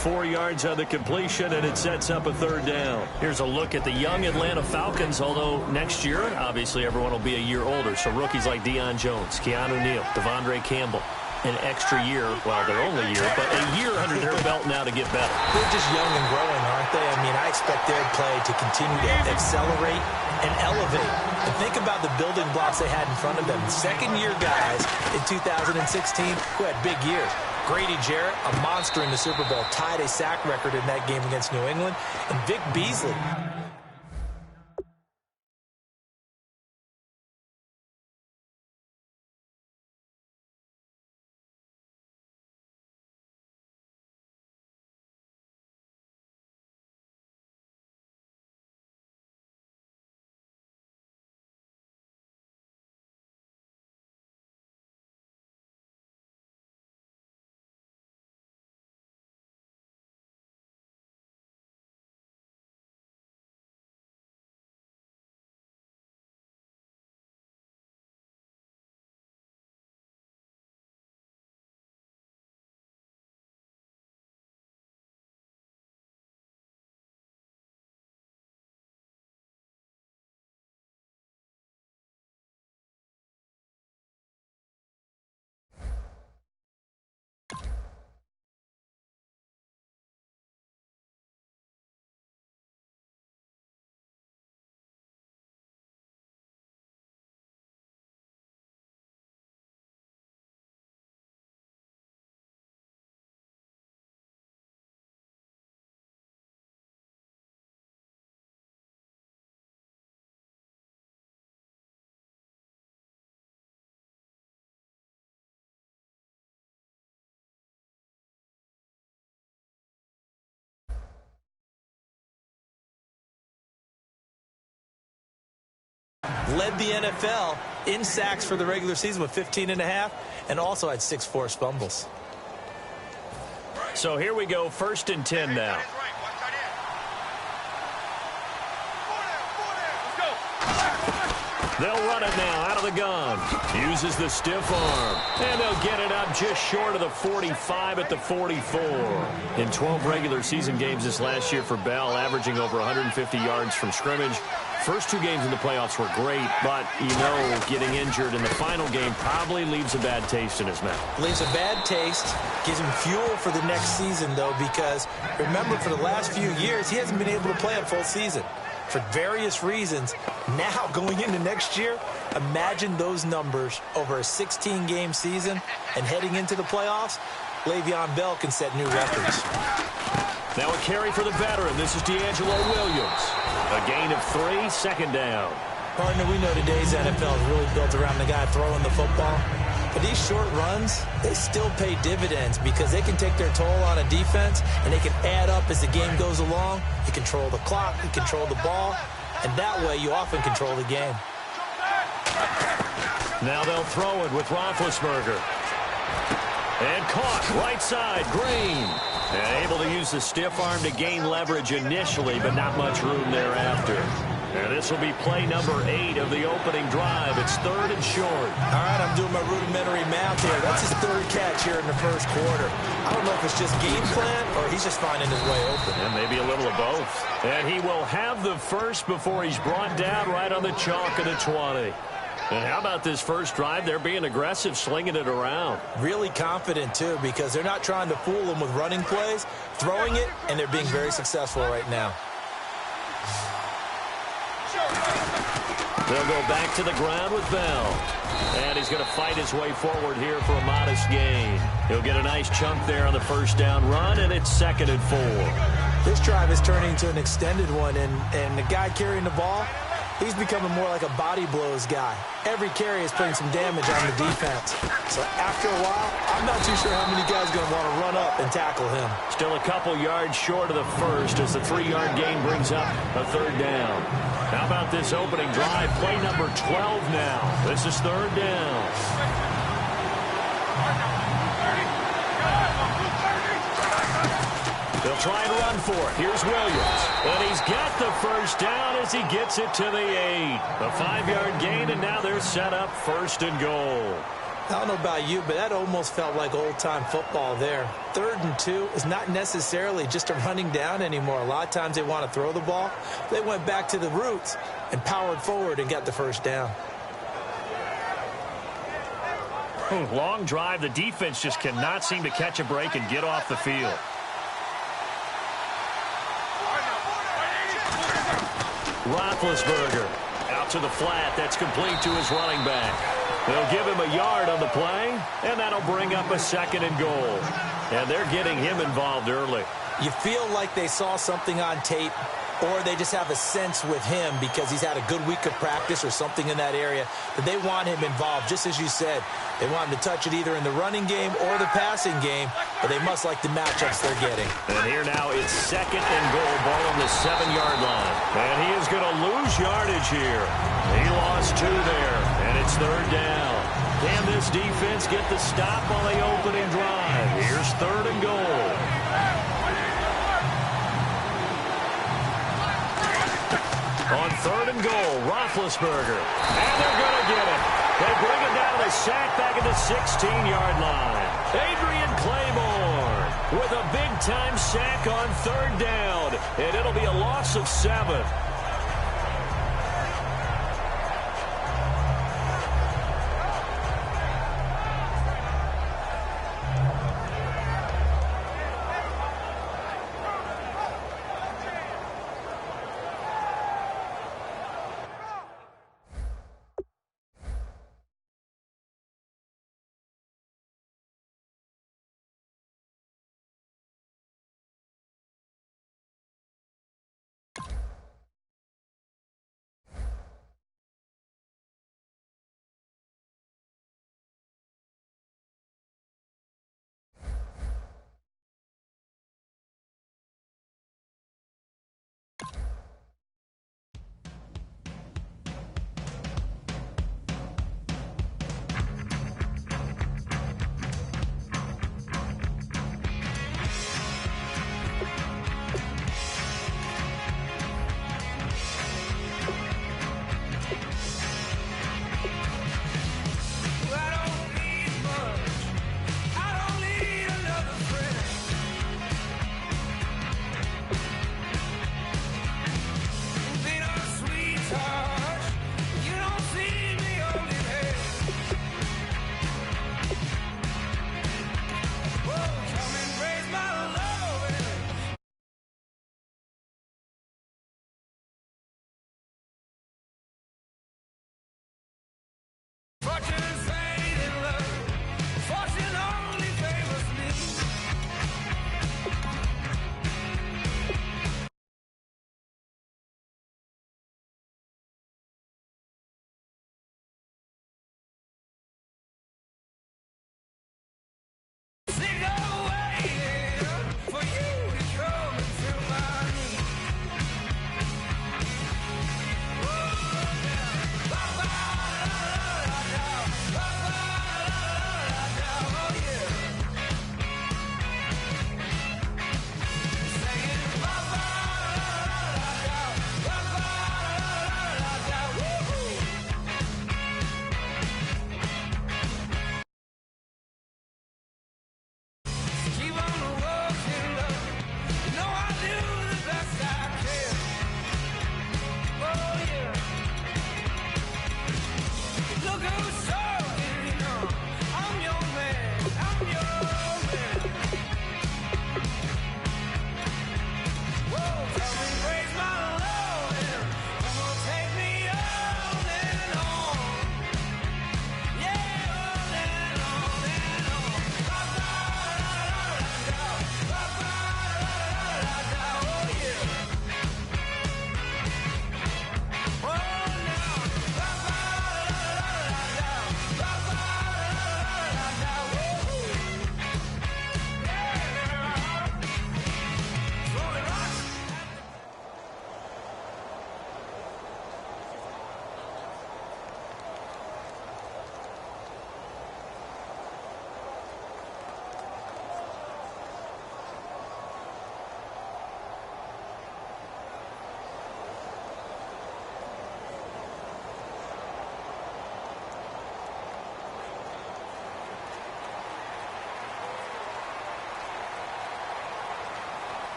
4 yards on the completion, and it sets up a third down. Here's a look at the young Atlanta Falcons, although next year, obviously, everyone will be a year older. So rookies like Deion Jones, Keanu Neal, Devondre Campbell, an extra year, well, their only year, but a year under their belt now to get better. They're just young and growing, aren't they? I mean, I expect their play to continue to accelerate and elevate. And think about the building blocks they had in front of them. Second-year guys in 2016 who had big years. Grady Jarrett, a monster in the Super Bowl, tied a sack record in that game against New England. And Vic Beasley. Led the NFL in sacks for the regular season with 15.5, and also had 6 forced fumbles. So here we go, 1st and 10 now. They'll run it now out of the gun. Uses the stiff arm. And they'll get it up just short of the 45 at the 44. In 12 regular season games this last year for Bell, averaging over 150 yards from scrimmage. First 2 games in the playoffs were great, but, getting injured in the final game probably leaves a bad taste in his mouth. Leaves a bad taste, gives him fuel for the next season, though, because, remember, for the last few years, he hasn't been able to play a full season for various reasons. Now, going into next year, imagine those numbers over a 16-game season and heading into the playoffs. Le'Veon Bell can set new records. Now a carry for the veteran. This is D'Angelo Williams. A gain of 3, 2nd down. Partner, we know today's NFL is really built around the guy throwing the football. But these short runs, they still pay dividends because they can take their toll on a defense and they can add up as the game goes along. You control the clock, you control the ball, and that way you often control the game. Now they'll throw it with Roethlisberger. And caught right side, Green. And able to use the stiff arm to gain leverage initially, but not much room thereafter. And this will be play number 8 of the opening drive. It's 3rd and short. All right, I'm doing my rudimentary math here. That's his 3rd catch here in the first quarter. I don't know if it's just game plan or he's just finding his way open. And maybe a little of both. And he will have the first before he's brought down right on the chalk of the 20. And how about this first drive? They're being aggressive, slinging it around. Really confident, too, because they're not trying to fool them with running plays, throwing it, and they're being very successful right now. They'll go back to the ground with Bell. And he's going to fight his way forward here for a modest gain. He'll get a nice chunk there on the first down run, and it's 2nd and 4. This drive is turning into an extended one, and the guy carrying the ball, he's becoming more like a body blows guy. Every carry is putting some damage on the defense. So after a while, I'm not too sure how many guys are going to want to run up and tackle him. Still a couple yards short of the first as the 3-yard gain brings up a 3rd down. How about this opening drive? Play number 12 now. This is 3rd down. They'll try and run for it. Here's Williams. And he's got the first down as he gets it to the 8. A 5-yard gain, and now they're set up 1st and goal. I don't know about you, but that almost felt like old-time football there. 3rd and 2 is not necessarily just a running down anymore. A lot of times they want to throw the ball. They went back to the roots and powered forward and got the first down. Long drive. The defense just cannot seem to catch a break and get off the field. Roethlisberger out to the flat. That's complete to his running back. They'll give him a yard on the play, and that'll bring up a 2nd and goal. And they're getting him involved early. You feel like they saw something on tape, or they just have a sense with him because he's had a good week of practice or something in that area that they want him involved, just as you said. They want him to touch it either in the running game or the passing game, but they must like the matchups they're getting. And here now it's 2nd and goal, ball on the 7-yard line. And he is going to lose yardage here. He lost 2 there, and it's 3rd down. Can this defense get the stop on the opening drive? Here's 3rd and goal. On 3rd and goal, Roethlisberger. And they're going to get it. They bring it down to the sack back at the 16-yard line. Adrian Claiborne with a big-time sack on 3rd down. And it'll be a loss of 7.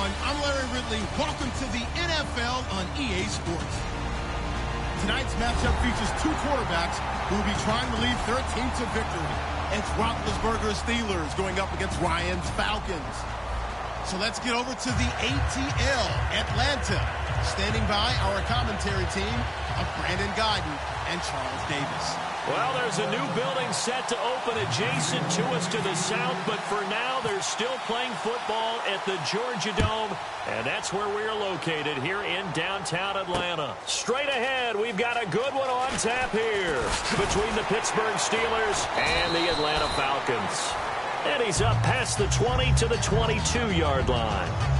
everyone. I'm Larry Ridley. Welcome to the NFL on EA Sports. Tonight's matchup features two quarterbacks who will be trying to lead their team to victory. It's Roethlisberger's Steelers going up against Ryan's Falcons. So let's get over to the ATL, Atlanta. Standing by our commentary team of Brandon Guyton and Charles Davis. Well, there's a new building set to open adjacent to us to the south, but for now they're still playing football at the Georgia Dome, and that's where we're located here in downtown Atlanta. Straight ahead, we've got a good one on tap here between the Pittsburgh Steelers and the Atlanta Falcons. And he's up past the 20 to the 22-yard line.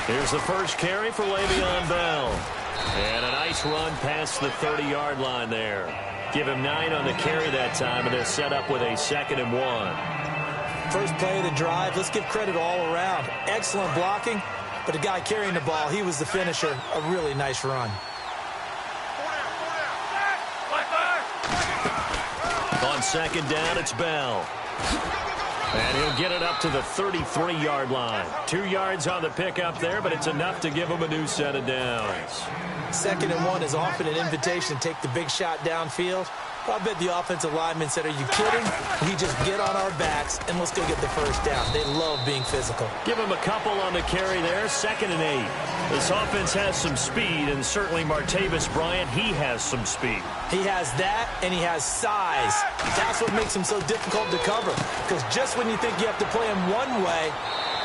Here's the first carry for Le'Veon Bell. And a nice run past the 30-yard line there. Give him 9 on the carry that time, and they're set up with a 2nd and 1. First play of the drive, let's give credit all around. Excellent blocking, but the guy carrying the ball, he was the finisher. A really nice run. On 2nd down, it's Bell. And he'll get it up to the 33-yard line. 2 yards on the pickup there, but it's enough to give him a new set of downs. 2nd and 1 is often an invitation to take the big shot downfield. I bet the offensive lineman said, are you kidding? We just get on our backs and let's go get the first down. They love being physical. Give him a couple on the carry there. 2nd and 8. This offense has some speed, and certainly Martavis Bryant, he has some speed. He has that, and he has size. That's what makes him so difficult to cover, because just when you think you have to play him one way,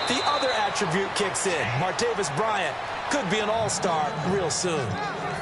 the other attribute kicks in. Martavis Bryant could be an all-star real soon.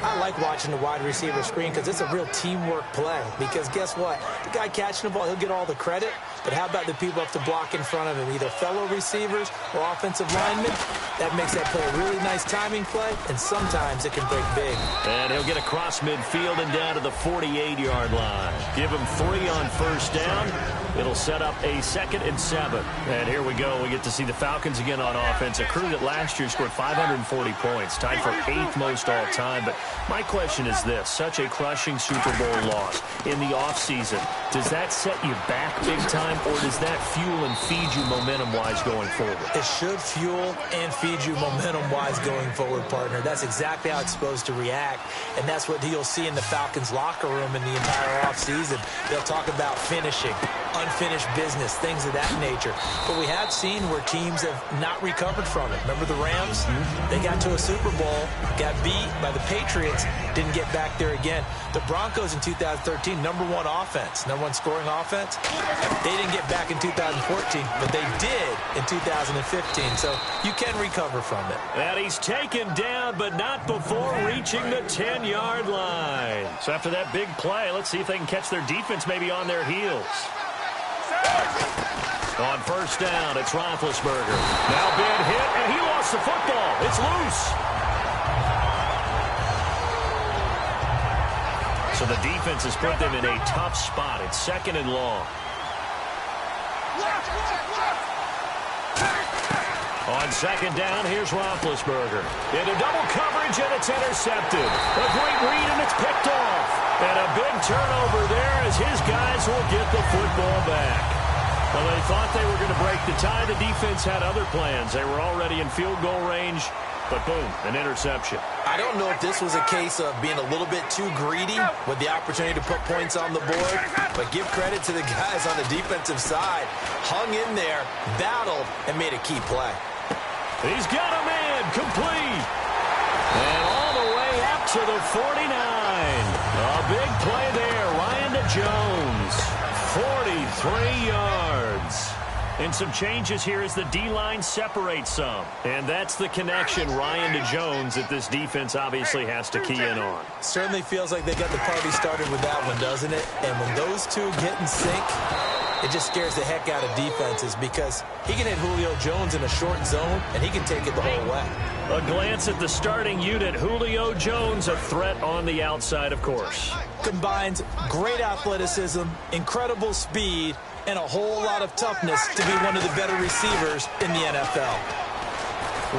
I like watching the wide receiver screen because it's a real teamwork play. Because guess what? The guy catching the ball, he'll get all the credit. But how about the people up to block in front of him, either fellow receivers or offensive linemen? That makes that play a really nice timing play, and sometimes it can break big. And he'll get across midfield and down to the 48-yard line. Give him 3 on first down. It'll set up a 2nd and 7. And here we go. We get to see the Falcons again on offense, a crew that last year scored 540 points, tied for 8th most all time. But my question is this, such a crushing Super Bowl loss in the offseason, does that set you back big time, or does that fuel and feed you momentum-wise going forward? It should fuel and feed you momentum-wise going forward, partner. That's exactly how it's supposed to react, and that's what you'll see in the Falcons locker room in the entire offseason. They'll talk about finishing, unfinished business, things of that nature. But we have seen where teams have not recovered from it. Remember the Rams? They got to a Super Bowl, got beat by the Patriots, didn't get back there again. The Broncos in 2013, number 1 offense, number 1 scoring offense. They didn't get back in 2014, but they did in 2015. So you can recover from it. And he's taken down, but not before reaching the 10-yard line. So after that big play, let's see if they can catch their defense maybe on their heels. On first down, it's Roethlisberger. Now big hit, and he lost the football. It's loose. So the defense has put them in a tough spot. It's 2nd and long. On second down, here's Roethlisberger. Into double coverage, and it's intercepted. A great read, and it's picked off. And a big turnover there as his guys will get the football back. Well, they thought they were going to break the tie. The defense had other plans. They were already in field goal range, but boom, an interception. I don't know if this was a case of being a little bit too greedy with the opportunity to put points on the board, but give credit to the guys on the defensive side. Hung in there, battled, and made a key play. He's got a man, complete. And all the way up to the 49. A big play there, Ryan to Jones. 43 yards. And some changes here as the D-line separates some. And that's the connection, Ryan to Jones, that this defense obviously has to key in on. Certainly feels like they got the party started with that one, doesn't it? And when those two get in sync, it just scares the heck out of defenses because he can hit Julio Jones in a short zone, and he can take it the whole way. A glance at the starting unit. Julio Jones, a threat on the outside, of course. Combines great athleticism, incredible speed, and a whole lot of toughness to be one of the better receivers in the NFL.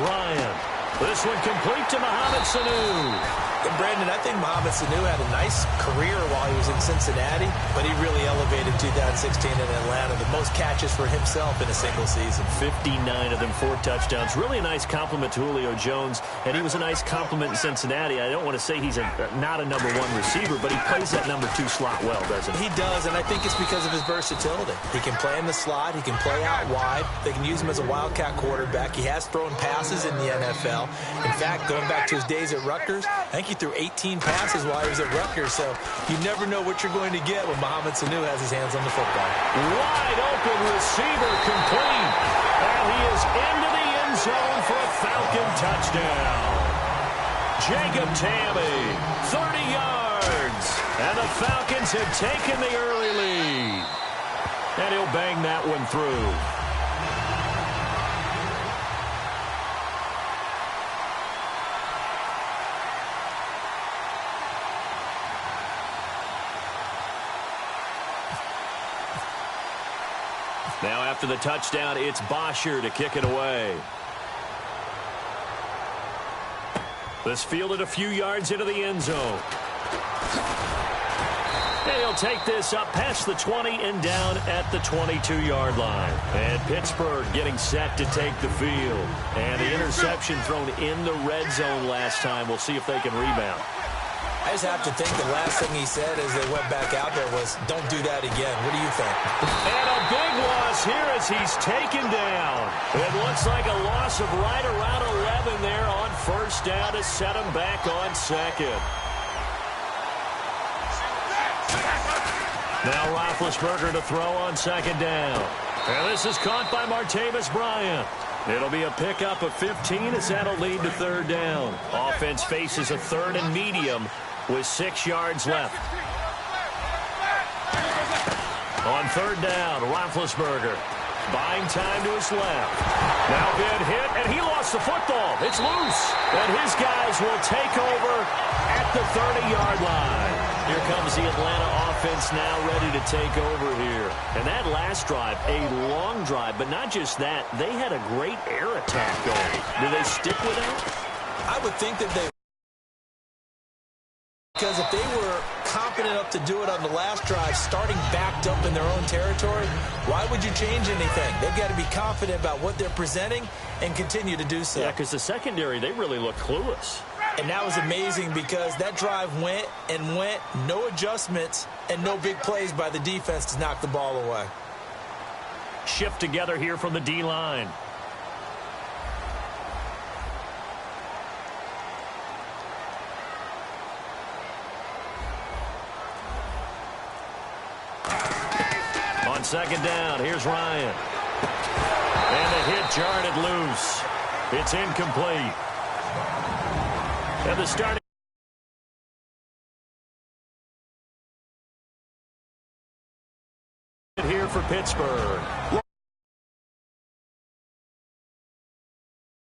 Ryan. This one complete to Mohamed Sanu. And Brandon, I think Mohamed Sanu had a nice career while he was in Cincinnati, but he really elevated 2016 in Atlanta. The most catches for himself in a single season. 59 of them, 4 touchdowns. Really a nice compliment to Julio Jones, and he was a nice compliment in Cincinnati. I don't want to say he's not a number 1 receiver, but he plays that number 2 slot well, doesn't he? He does, and I think it's because of his versatility. He can play in the slot. He can play out wide. They can use him as a wildcat quarterback. He has thrown passes in the NFL. In fact, going back to his days at Rutgers, I think he threw 18 passes while he was at Rutgers, so you never know what you're going to get when Mohamed Sanu has his hands on the football. Wide open receiver, complete. And he is into the end zone for a Falcon touchdown. Jacob Tamme, 30 yards. And the Falcons have taken the early lead. And he'll bang that one through. Now after the touchdown, it's Bosher to kick it away. This fielded a few yards into the end zone. And he'll take this up past the 20 and down at the 22-yard line. And Pittsburgh getting set to take the field. And the interception thrown in the red zone last time. We'll see if they can rebound. I just have to think the last thing he said as they went back out there was, don't do that again. What do you think? And a big loss here as he's taken down. It looks like a loss of right around 11 there on first down to set him back on second. Now Roethlisberger to throw on second down. And this is caught by Martavis Bryant. It'll be a pickup of 15 as that'll lead to third down. Offense faces a third and medium with 6 yards left. On third down, Roethlisberger buying time to his left. Now big hit, and he lost the football. It's loose, and his guys will take over at the 30-yard line. Here comes the Atlanta offense now ready to take over here. And that last drive, a long drive, but not just that. They had a great air attack going. Do they stick with that? I would think that they... Because if they were confident enough to do it on the last drive, starting backed up in their own territory, why would you change anything? They've got to be confident about what they're presenting and continue to do so. Yeah, because the secondary, they really look clueless. And that was amazing because that drive went and went, no adjustments, and no big plays by the defense to knock the ball away. Shift together here from the D-line. On second down, here's Ryan. And the hit jarred it loose. It's incomplete. And the starting here for Pittsburgh.